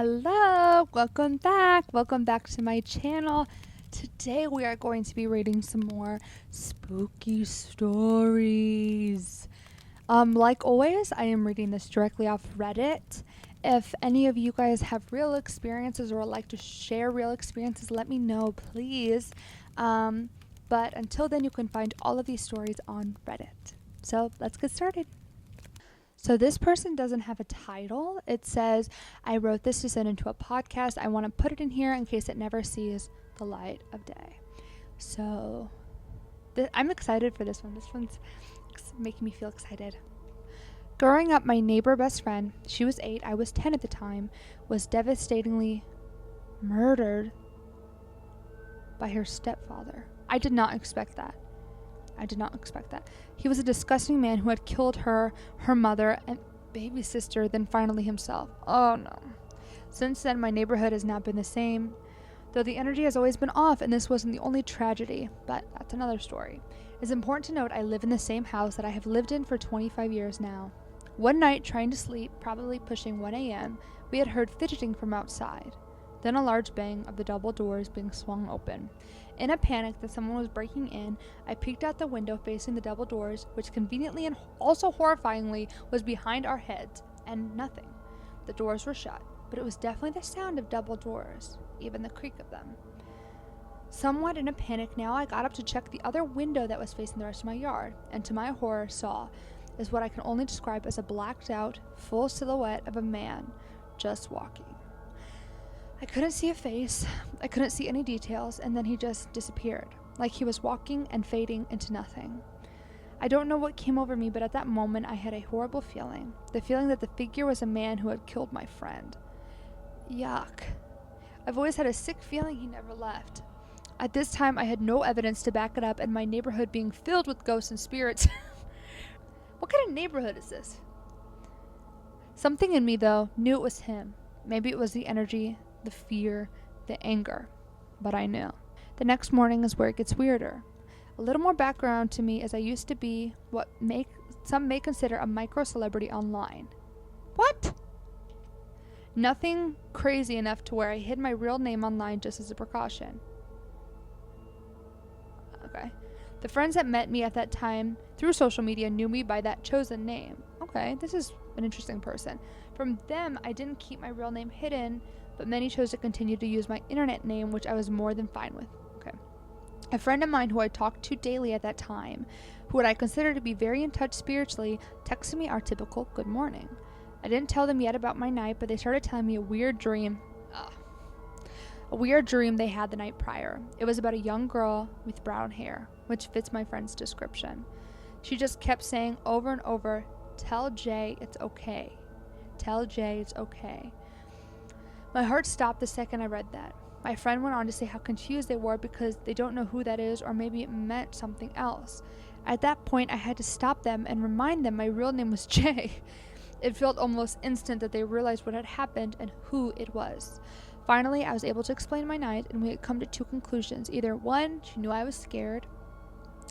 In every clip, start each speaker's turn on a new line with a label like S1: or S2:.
S1: Hello, welcome back to my channel. Today we are going to be reading some more spooky stories. Like always, I am reading this directly off Reddit. If any of you guys have real experiences or would like to share real experiences, let me know, please. But until then, you can find all of these stories on Reddit. So let's get started. So this person doesn't have a title. It says, I wrote this to send into a podcast. I want to put it in here in case it never sees the light of day. So I'm excited for this one. This one's making me feel excited. Growing up, my neighbor best friend, she was 8, I was 10 at the time, was devastatingly murdered by her stepfather. I did not expect that. He was a disgusting man who had killed her mother, and baby sister, then finally himself. Oh no. Since then, my neighborhood has not been the same, though the energy has always been off, and this wasn't the only tragedy, but that's another story. It's important to note I live in the same house that I have lived in for 25 years now. One night, trying to sleep, probably pushing 1 a.m., we had heard fidgeting from outside. Then a large bang of the double doors being swung open. In a panic that someone was breaking in, I peeked out the window facing the double doors, which conveniently and also horrifyingly was behind our heads, and nothing. The doors were shut, but it was definitely the sound of double doors, even the creak of them. Somewhat in a panic now, I got up to check the other window that was facing the rest of my yard, and to my horror saw is what I can only describe as a blacked out, full silhouette of a man just walking. I couldn't see a face, I couldn't see any details, and then he just disappeared, like he was walking and fading into nothing. I don't know what came over me, but at that moment I had a horrible feeling, the feeling that the figure was a man who had killed my friend. Yuck. I've always had a sick feeling he never left. At this time I had no evidence to back it up, and my neighborhood being filled with ghosts and spirits. What kind of neighborhood is this? Something in me, though, knew it was him. Maybe it was the energy, the fear, the anger, but I knew. The next morning is where it gets weirder. A little more background to me is I used to be what some may consider a micro-celebrity online. What? Nothing crazy enough to where I hid my real name online just as a precaution. Okay. The friends that met me at that time through social media knew me by that chosen name. Okay, this is an interesting person. From them, I didn't keep my real name hidden, but many chose to continue to use my internet name, which I was more than fine with. Okay. A friend of mine who I talked to daily at that time, who I consider to be very in touch spiritually, texted me our typical good morning. I didn't tell them yet about my night, but they started telling me a weird dream they had the night prior. It was about a young girl with brown hair, which fits my friend's description. She just kept saying over and over, "Tell Jay it's okay. Tell Jay it's okay." My heart stopped the second I read that. My friend went on to say how confused they were because they don't know who that is, or maybe it meant something else. At that point, I had to stop them and remind them my real name was Jay. It felt almost instant that they realized what had happened and who it was. Finally, I was able to explain my night, and we had come to 2 conclusions. Either 1, she knew I was scared,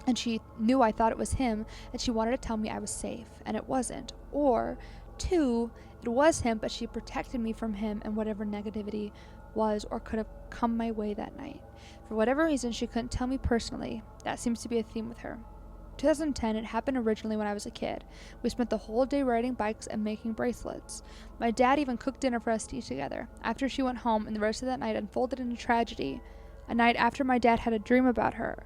S1: and she knew I thought it was him, and she wanted to tell me I was safe, and it wasn't. Or 2, it was him, but she protected me from him and whatever negativity was or could have come my way that night. For whatever reason, she couldn't tell me personally. That seems to be a theme with her. 2010, it happened originally when I was a kid. We spent the whole day riding bikes and making bracelets. My dad even cooked dinner for us to eat together. After she went home, and the rest of that night unfolded into tragedy. A night after my dad had a dream about her.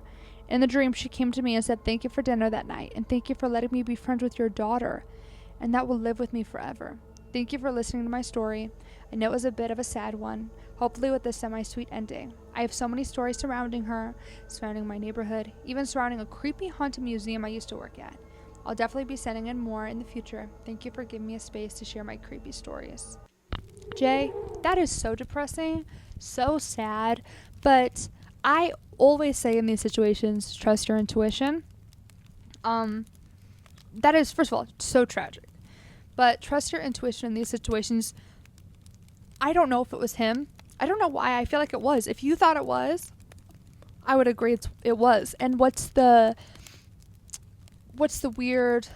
S1: In the dream, she came to me and said, "Thank you for dinner that night, and thank you for letting me be friends with your daughter, and that will live with me forever. Thank you for listening to my story. I know it was a bit of a sad one, hopefully with a semi-sweet ending. I have so many stories surrounding her, surrounding my neighborhood, even surrounding a creepy haunted museum I used to work at. I'll definitely be sending in more in the future. Thank you for giving me a space to share my creepy stories." Jay, that is so depressing, so sad, but I always say in these situations, trust your intuition. That is, first of all, so tragic. But trust your intuition in these situations. I don't know if it was him. I don't know why I feel like it was. If you thought it was, I would agree it was. And what's the weird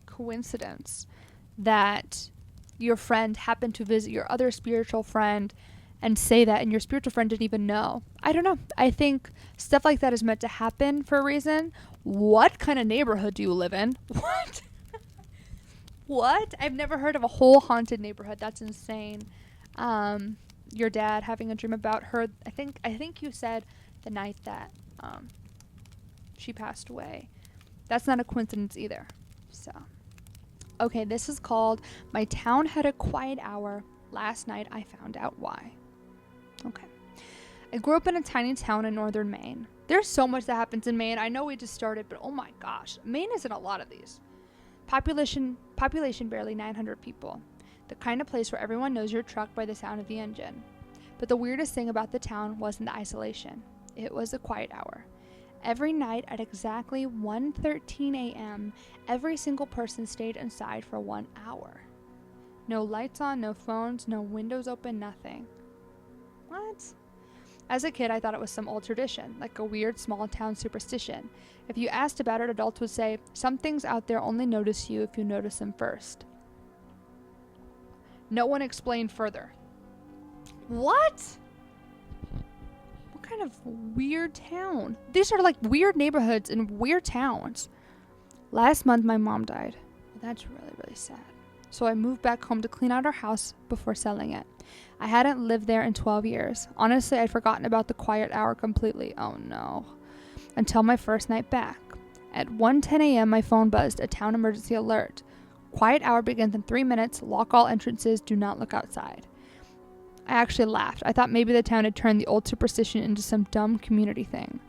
S1: coincidence that your friend happened to visit your other spiritual friend and say that, and your spiritual friend didn't even know. I don't know. I think stuff like that is meant to happen for a reason. What kind of neighborhood do you live in? What? What? I've never heard of a whole haunted neighborhood. That's insane. Your dad having a dream about her. I think you said the night that she passed away. That's not a coincidence either. So, okay, this is called My Town Had a Quiet Hour. Last night I found out why. Okay. I grew up in a tiny town in northern Maine. There's so much that happens in Maine. I know we just started, but oh my gosh. Maine is in a lot of these. Population barely 900 people. The kind of place where everyone knows your truck by the sound of the engine. But the weirdest thing about the town wasn't the isolation. It was the quiet hour. Every night at exactly 1:13 a.m., every single person stayed inside for 1 hour. No lights on, no phones, no windows open, nothing. What? As a kid, I thought it was some old tradition, like a weird small town superstition. If you asked about it, adults would say, some things out there only notice you if you notice them first. No one explained further. What? What kind of weird town? These are like weird neighborhoods and weird towns. Last month, my mom died. That's really, really sad. So I moved back home to clean out our house before selling it. I hadn't lived there in 12 years. Honestly, I'd forgotten about the quiet hour completely. Oh no. Until my first night back. At 1:10 a.m., my phone buzzed, a town emergency alert. Quiet hour begins in 3 minutes. Lock all entrances. Do not look outside. I actually laughed. I thought maybe the town had turned the old superstition into some dumb community thing.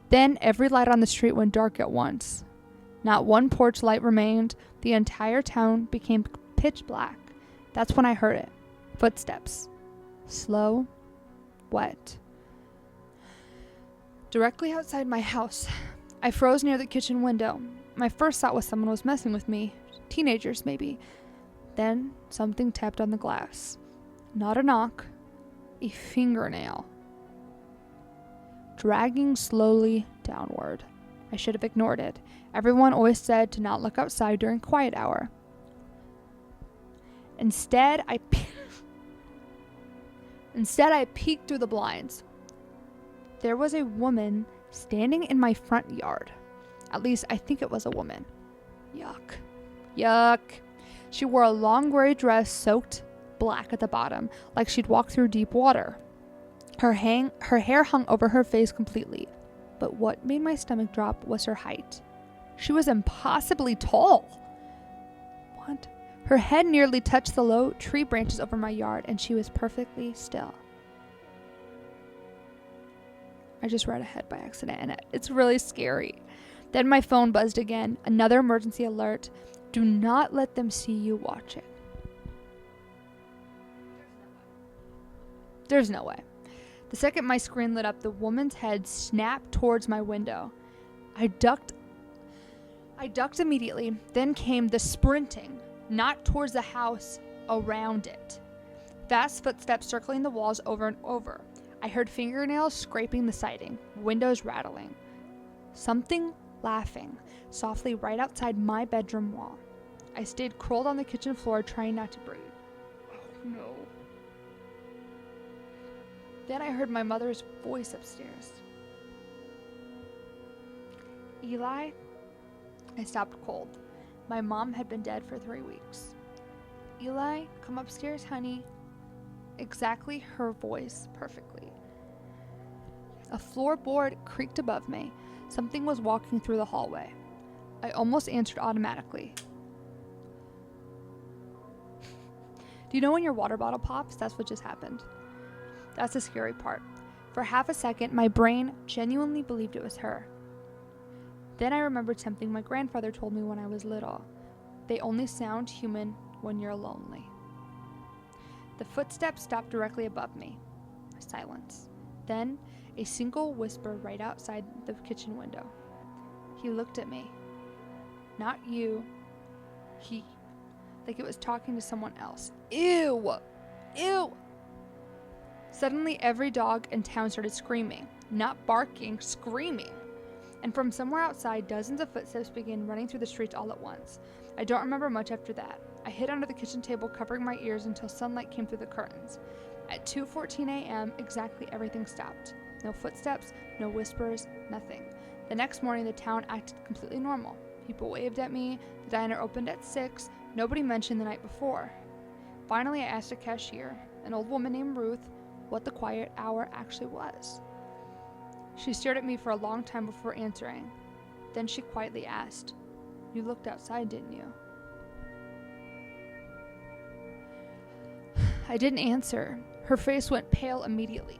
S1: Then every light on the street went dark at once. Not one porch light remained. The entire town became pitch black. That's when I heard it. Footsteps. Slow. Wet. Directly outside my house. I froze near the kitchen window. My first thought was someone was messing with me. Teenagers, maybe. Then something tapped on the glass. Not a knock. A fingernail. Dragging slowly downward. I should have ignored it. Everyone always said to not look outside during quiet hour. Instead, I peeked through the blinds. There was a woman standing in my front yard. At least I think it was a woman. Yuck. Yuck. She wore a long gray dress soaked black at the bottom, like she'd walked through deep water. Her hair hung over her face completely. But what made my stomach drop was her height. She was impossibly tall. What? Her head nearly touched the low tree branches over my yard, and she was perfectly still. I just read ahead by accident, and it's really scary. Then my phone buzzed again. Another emergency alert. Do not let them see you watching. There's no way. The second my screen lit up, the woman's head snapped towards my window. I ducked immediately. Then came the sprinting, not towards the house, around it. Fast footsteps circling the walls over and over. I heard fingernails scraping the siding, windows rattling. Something laughing softly right outside my bedroom wall. I stayed curled on the kitchen floor, trying not to breathe. Oh no. Then I heard my mother's voice upstairs. Eli? I stopped cold. My mom had been dead for 3 weeks. Eli, come upstairs, honey. Exactly her voice, perfectly. A floorboard creaked above me. Something was walking through the hallway. I almost answered automatically. Do you know when your water bottle pops? That's what just happened. That's the scary part. For half a second, my brain genuinely believed it was her. Then I remembered something my grandfather told me when I was little. They only sound human when you're lonely. The footsteps stopped directly above me. Silence. Then, a single whisper right outside the kitchen window. He looked at me. Not you. He. Like it was talking to someone else. Ew! Ew! Suddenly, every dog in town started screaming. Not barking, screaming. And from somewhere outside, dozens of footsteps began running through the streets all at once. I don't remember much after that. I hid under the kitchen table, covering my ears until sunlight came through the curtains. At 2:14 a.m., exactly everything stopped. No footsteps, no whispers, nothing. The next morning, the town acted completely normal. People waved at me. The diner opened at 6. Nobody mentioned the night before. Finally, I asked a cashier, an old woman named Ruth, what the quiet hour actually was. She stared at me for a long time before answering. Then she quietly asked, "You looked outside, didn't you?" I didn't answer. Her face went pale immediately.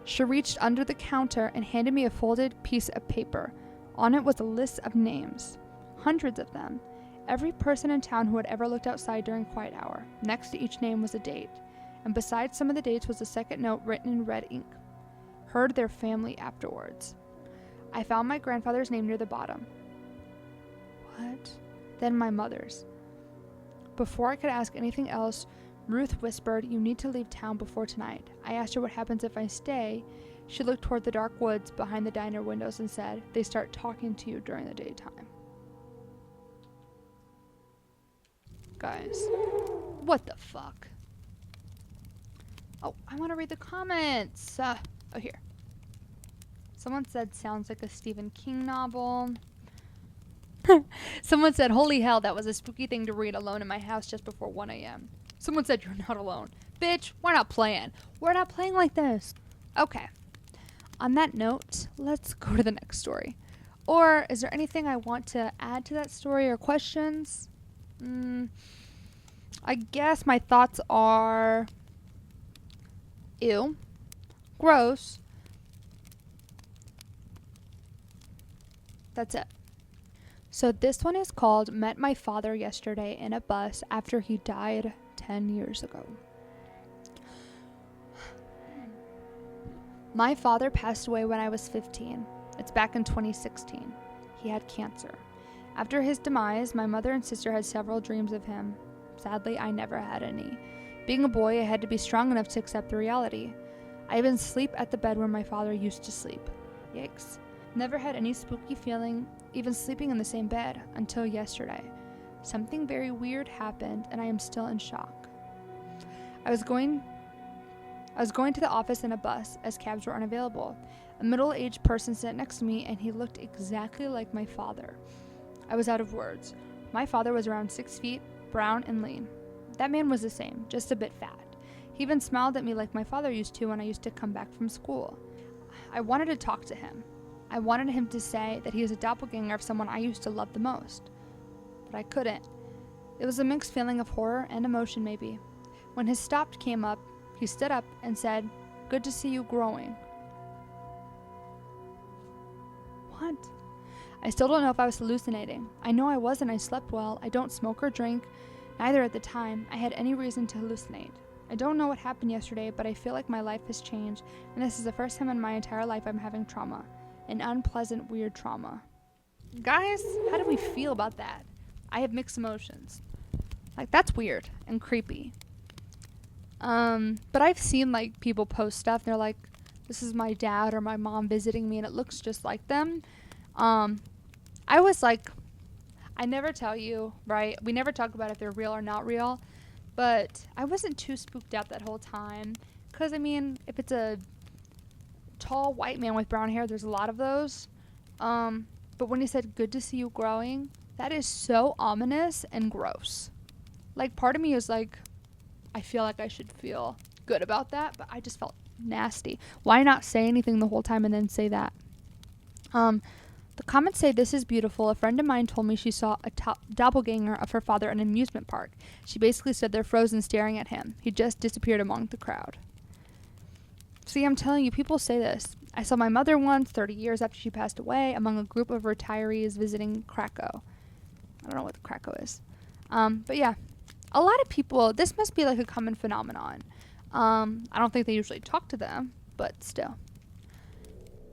S1: She reached under the counter and handed me a folded piece of paper. On it was a list of names. Hundreds of them. Every person in town who had ever looked outside during quiet hour. Next to each name was a date. And beside some of the dates was a second note written in red ink. Heard their family afterwards. I found my grandfather's name near the bottom. What? Then my mother's. Before I could ask anything else, Ruth whispered, "You need to leave town before tonight." I asked her what happens if I stay. She looked toward the dark woods behind the diner windows and said, "They start talking to you during the daytime." Guys, what the fuck? Oh, I want to read the comments. Here. Someone said, "Sounds like a Stephen King novel." Someone said, "Holy hell, that was a spooky thing to read alone in my house just before 1 a.m. Someone said, "You're not alone." Bitch, we're not playing. We're not playing like this. Okay. On that note, let's go to the next story. Or is there anything I want to add to that story or questions? I guess my thoughts are ew, gross. That's it. So this one is called "Met My Father Yesterday in a Bus After He Died 10 years ago." My father passed away when I was 15. It's back in 2016. He had cancer. After his demise, my mother and sister had several dreams of him. Sadly, I never had any. Being a boy, I had to be strong enough to accept the reality. I even sleep at the bed where my father used to sleep. Yikes. Never had any spooky feeling, even sleeping in the same bed, until yesterday. Something very weird happened, and I am still in shock. I was going to the office in a bus, as cabs were unavailable. A middle-aged person sat next to me, and he looked exactly like my father. I was out of words. My father was around 6 feet, brown and lean. That man was the same, just a bit fat. He even smiled at me like my father used to when I used to come back from school. I wanted to talk to him. I wanted him to say that he is a doppelganger of someone I used to love the most. But I couldn't. It was a mixed feeling of horror and emotion, maybe. When his stop came up, he stood up and said, "Good to see you growing." What? I still don't know if I was hallucinating. I know I wasn't. I slept well. I don't smoke or drink. Neither at the time I had any reason to hallucinate. I don't know what happened yesterday, but I feel like my life has changed, and this is the first time in my entire life I'm having trauma. An unpleasant, weird trauma. Guys, how do we feel about that? I have mixed emotions. Like, that's weird and creepy. But I've seen, like, people post stuff, and they're like, "This is my dad or my mom visiting me," and it looks just like them. I was like, I never tell you, right? We never talk about if they're real or not real, but I wasn't too spooked out that whole time. Because, I mean, if it's a tall white man with brown hair, there's a lot of those. But when he said, "Good to see you growing," that is so ominous and gross. Like, part of me is like, I feel like I should feel good about that, but I just felt nasty. Why not say anything the whole time and then say that? The comments say, "This is beautiful. A friend of mine told me she saw a doppelganger of her father at an amusement park. She basically stood there frozen staring at him. He just disappeared among the crowd." See, I'm telling you, people say this. I saw my mother once, 30 years after she passed away, among a group of retirees visiting Krakow. I don't know what Krakow is. But yeah, a lot of people, this must be like a common phenomenon. I don't think they usually talk to them, but still.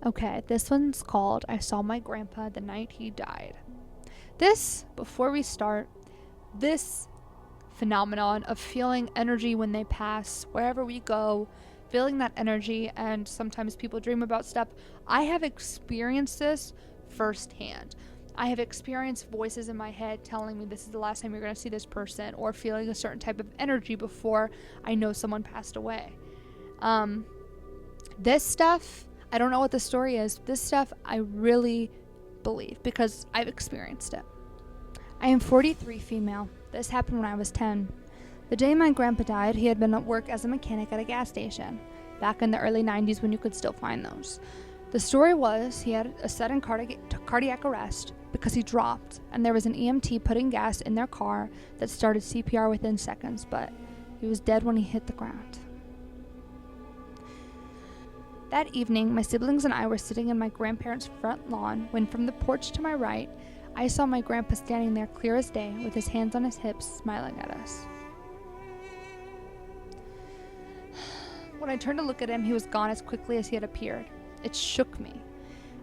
S1: Okay, this one's called "I Saw My Grandpa the Night He Died." This, before we start, this phenomenon of feeling energy when they pass, wherever we go, feeling that energy, and sometimes people dream about stuff. I have experienced this firsthand. I have experienced voices in my head telling me this is the last time you're going to see this person, or feeling a certain type of energy before I know someone passed away. This stuff, I don't know what the story is. This stuff I really believe because I've experienced it. I am 43 female. This happened when I was 10. The day my grandpa died, he had been at work as a mechanic at a gas station, back in the early 90s when you could still find those. The story was he had a sudden cardiac arrest because he dropped, and there was an EMT putting gas in their car that started CPR within seconds, but he was dead when he hit the ground. That evening, my siblings and I were sitting in my grandparents' front lawn when from the porch to my right, I saw my grandpa standing there clear as day with his hands on his hips, smiling at us. When I turned to look at him, he was gone as quickly as he had appeared. It shook me.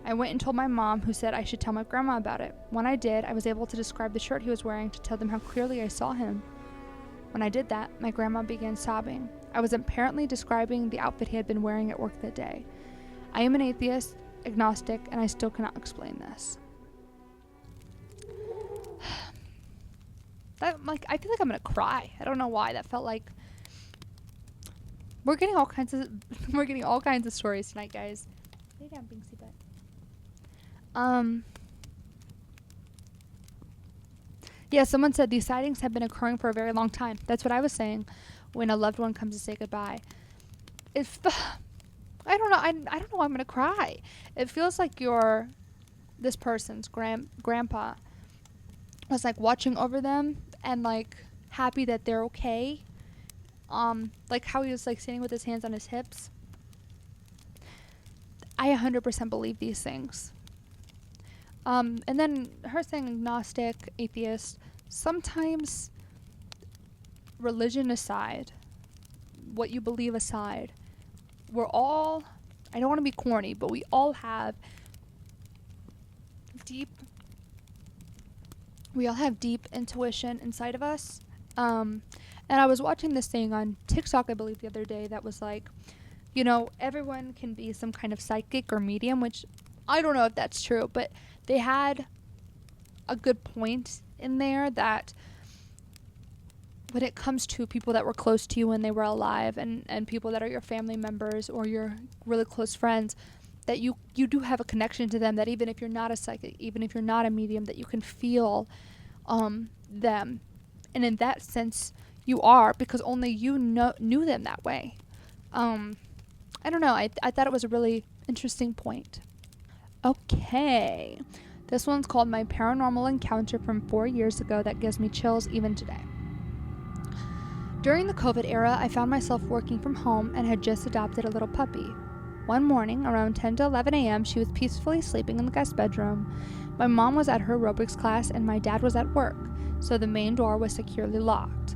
S1: I went and told my mom, who said I should tell my grandma about it. When I did, I was able to describe the shirt he was wearing to tell them how clearly I saw him. When I did that, my grandma began sobbing. I was apparently describing the outfit he had been wearing at work that day. I am an atheist, agnostic, and I still cannot explain this. I feel like I'm gonna cry. I don't know why. That felt like we're getting all kinds of stories tonight, guys. Lay down, Binksy butt. Yeah, someone said these sightings have been occurring for a very long time. That's what I was saying when a loved one comes to say goodbye. I don't know. I don't know why I'm gonna cry. It feels like this person's grandpa was like watching over them and like happy that they're okay. Like how he was like sitting with his hands on his hips. I 100% believe these things. And then her saying agnostic, atheist, sometimes religion aside, what you believe aside, we're all, I don't want to be corny, but we all have deep intuition inside of us. And I was watching this thing on TikTok, I believe, the other day that was like, you know, everyone can be some kind of psychic or medium, which I don't know if that's true, but they had a good point in there that when it comes to people that were close to you when they were alive and people that are your family members or your really close friends, that you do have a connection to them, that even if you're not a psychic, even if you're not a medium, that you can feel them. And in that sense, you are, because only you knew them that way. I don't know. I thought it was a really interesting point. Okay. This one's called My Paranormal Encounter from 4 years ago that gives me chills even today. During the COVID era, I found myself working from home and had just adopted a little puppy. One morning, around 10 to 11 a.m., she was peacefully sleeping in the guest bedroom. My mom was at her aerobics class and my dad was at work, so the main door was securely locked.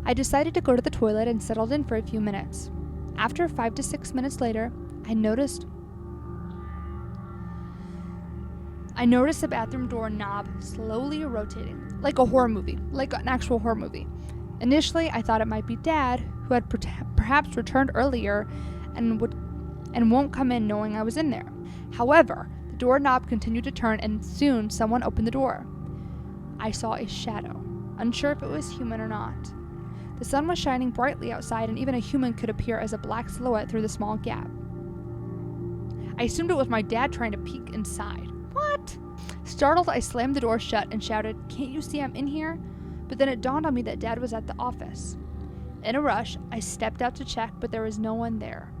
S1: I decided to go to the toilet and settled in for a few minutes. After 5 to 6 minutes later, I noticed the bathroom door knob slowly rotating, like a horror movie, like an actual horror movie. Initially, I thought it might be Dad, who had perhaps returned earlier and won't come in knowing I was in there. However, the doorknob continued to turn and soon someone opened the door. I saw a shadow, unsure if it was human or not. The sun was shining brightly outside and even a human could appear as a black silhouette through the small gap. I assumed it was my dad trying to peek inside. What? Startled, I slammed the door shut and shouted, "Can't you see I'm in here?" But then it dawned on me that Dad was at the office. In a rush, I stepped out to check, but there was no one there.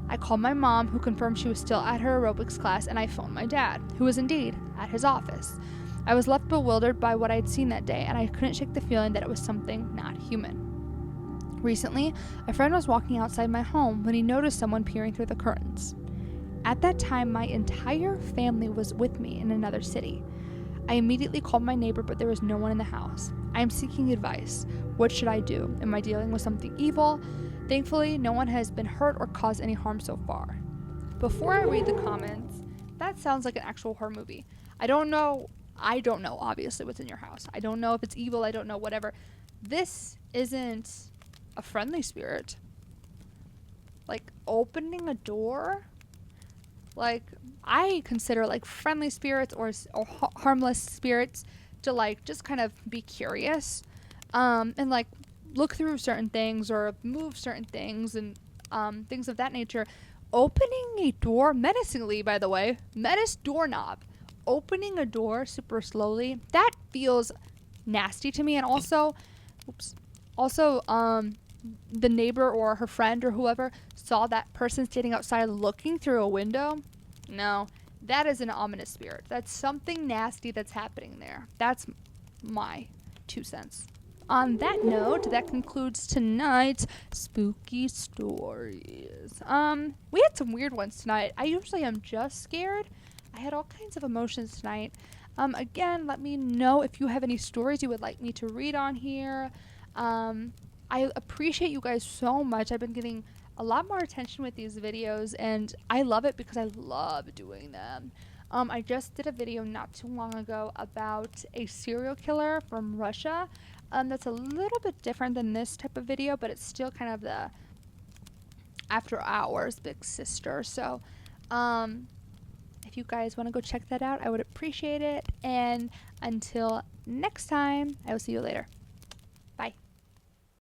S1: I called my mom, who confirmed she was still at her aerobics class, and I phoned my dad, who was indeed at his office. I was left bewildered by what I'd seen that day, and I couldn't shake the feeling that it was something not human. Recently, a friend was walking outside my home when he noticed someone peering through the curtains. At that time, my entire family was with me in another city. I immediately called my neighbor, but there was no one in the house. I am seeking advice. What should I do? Am I dealing with something evil? Thankfully, no one has been hurt or caused any harm so far. Before I read the comments, that sounds like an actual horror movie. I don't know, obviously, what's in your house. I don't know if it's evil. I don't know, whatever. This isn't a friendly spirit. Like, opening a door? Like, I consider like friendly spirits or harmless spirits to like just kind of be curious, and like look through certain things or move certain things and things of that nature. Opening a door menacingly, by the way, menace doorknob, opening a door super slowly, that feels nasty to me. And also, oops, also the neighbor or her friend or whoever saw that person standing outside looking through a window. No, that is an ominous spirit. That's something nasty that's happening there. That's my 2 cents. On that note, that concludes tonight's spooky stories. We had some weird ones tonight. I usually am just scared. I had all kinds of emotions tonight. Again, let me know if you have any stories you would like me to read on here. I appreciate you guys so much. I've been getting a lot more attention with these videos, and I love it because I love doing them. I just did a video not too long ago about a serial killer from Russia. That's a little bit different than this type of video, but it's still kind of the after hours big sister. So, if you guys want to go check that out, I would appreciate it. And until next time, I will see you later.